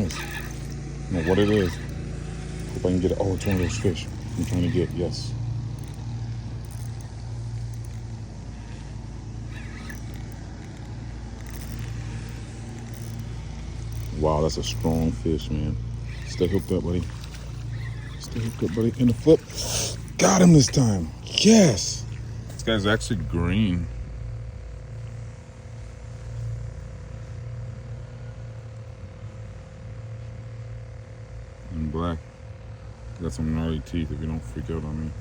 nice. I don't know what it is. Hope I can get it. Oh, it's one of those fish I'm trying to get. Yes. Wow, that's a strong fish, man. Stay hooked up, buddy. Stay hooked up, buddy. In the flip. Got him this time. Yes. This guy's actually green. And black. Got some gnarly teeth if you don't freak out on me.